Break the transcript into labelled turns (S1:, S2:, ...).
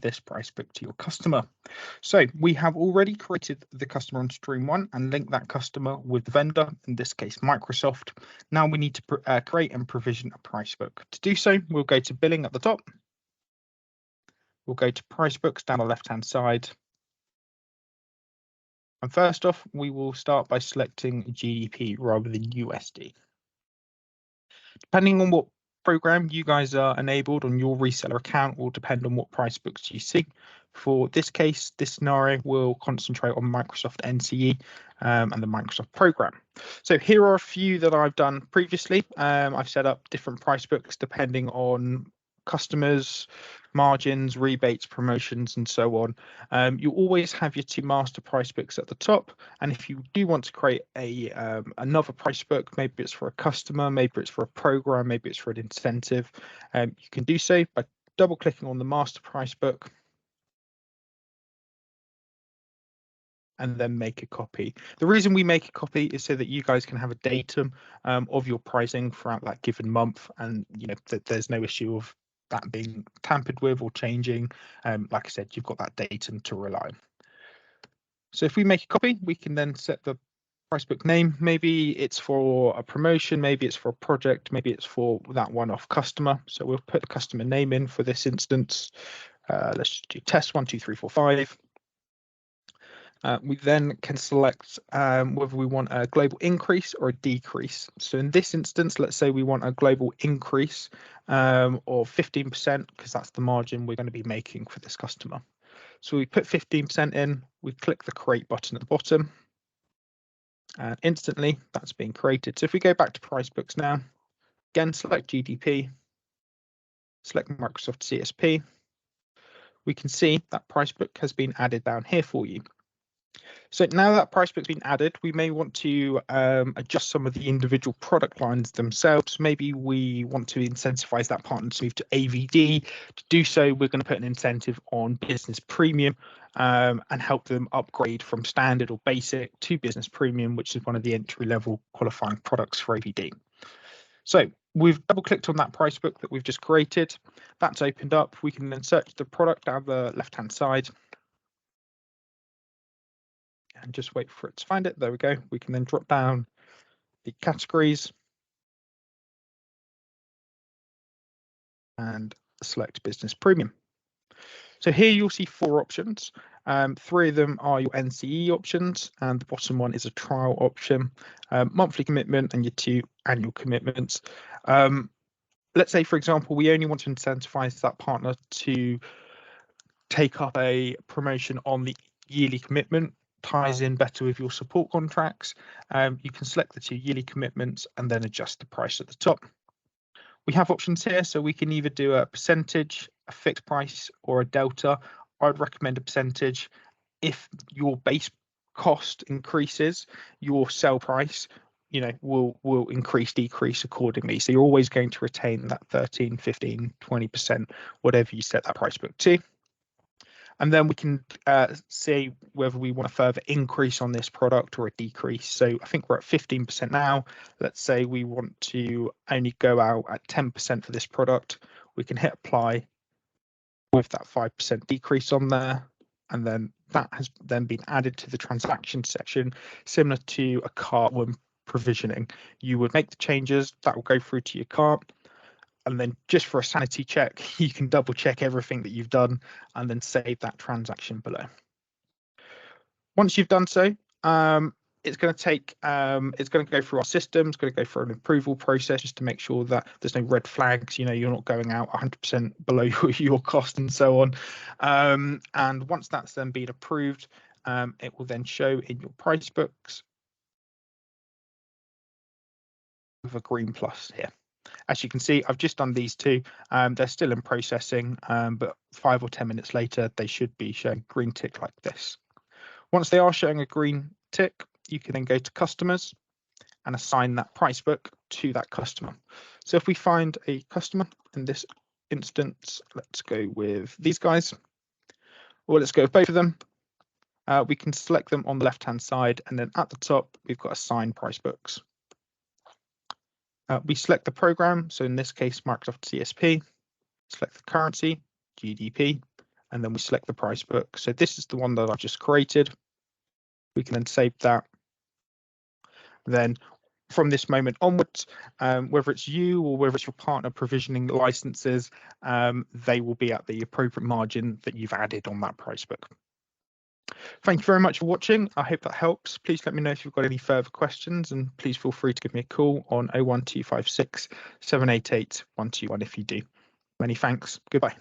S1: this price book to your customer. So we have already created the customer on stream 1 and linked that customer with the vendor, in this case Microsoft. Now we need to create and provision a price book. To do so, we'll go to billing at the top. We'll go to price books down the left hand side. And first off, we will start by selecting GBP rather than USD. Depending on what program you guys are enabled on your reseller account will depend on what price books you see. For this case, this scenario will concentrate on Microsoft NCE and the Microsoft program. So here are a few that I've done previously. I've set up different price books depending on customers, margins, rebates, promotions, and so on. You always have your 2 master price books at the top. And if you do want to create a another price book, maybe it's for a customer, maybe it's for a program, maybe it's for an incentive, you can do so by double clicking on the master price book and then make a copy. The reason we make a copy is so that you guys can have a datum of your pricing throughout that given month, and that there's no issue of that being tampered with or changing. Like I said, you've got that datum to rely on. So if we make a copy, we can then set the price book name. Maybe it's for a promotion, maybe it's for a project, maybe it's for that one-off customer. So we'll put the customer name in for this instance. Let's just do test 1, 2, 3, 4, 5. We then can select whether we want a global increase or a decrease. So in this instance, let's say we want a global increase of 15%, because that's the margin we're going to be making for this customer. So we put 15% in, we click the create button at the bottom, and instantly that's being created. So if we go back to price books now, again, select GDP, select Microsoft CSP, we can see that price book has been added down here for you. So now that price book's been added, we may want to adjust some of the individual product lines themselves. Maybe we want to incentivize that partner to move to AVD. To do so, we're going to put an incentive on business premium and help them upgrade from standard or basic to business premium, which is one of the entry-level qualifying products for AVD. So we've double clicked on that price book that we've just created. That's opened up. We can then search the product down the left-hand side and just wait for it to find it. There we go. We can then drop down the categories and select business premium. So here you'll see 4 options. 3 of them are your NCE options, and the bottom one is a trial option, monthly commitment, and your 2 annual commitments. Let's say, for example, we only want to incentivize that partner to take up a promotion on the yearly commitment. Ties in better with your support contracts. You can select the 2 yearly commitments and then adjust the price at the top. We have options here, so we can either do a percentage, a fixed price, or a delta. I'd recommend a percentage. If your base cost increases, your sell price will increase, decrease accordingly. So you're always going to retain that 13, 15, 20%, whatever you set that price book to. And then we can see whether we want a further increase on this product or a decrease. So I think we're at 15% now. Let's say we want to only go out at 10% for this product. We can hit apply with that 5% decrease on there. And then that has then been added to the transaction section, similar to a cart when provisioning. You would make the changes, that will go through to your cart. And then just for a sanity check, you can double check everything that you've done and then save that transaction below. Once you've done so, it's going to go through our system. It's going to go through an approval process just to make sure that there's no red flags. You're not going out 100% below your cost and so on. And once that's then been approved, it will then show in your price books with a green plus here. As you can see, I've just done these 2. They're still in processing, but 5 or 10 minutes later, they should be showing green tick like this. Once they are showing a green tick, you can then go to customers and assign that price book to that customer. So if we find a customer in this instance, let's go with these guys, or let's go with both of them. We can select them on the left-hand side, and then at the top, we've got assign price books. We select the program, so in this case, Microsoft CSP, select the currency, GDP, and then we select the price book. So this is the one that I've just created. We can then save that. Then from this moment onwards, whether it's you or whether it's your partner provisioning the licenses, they will be at the appropriate margin that you've added on that price book. Thank you very much for watching. I hope that helps. Please let me know if you've got any further questions, and please feel free to give me a call on 01256 788 121 if you do. Many thanks. Goodbye.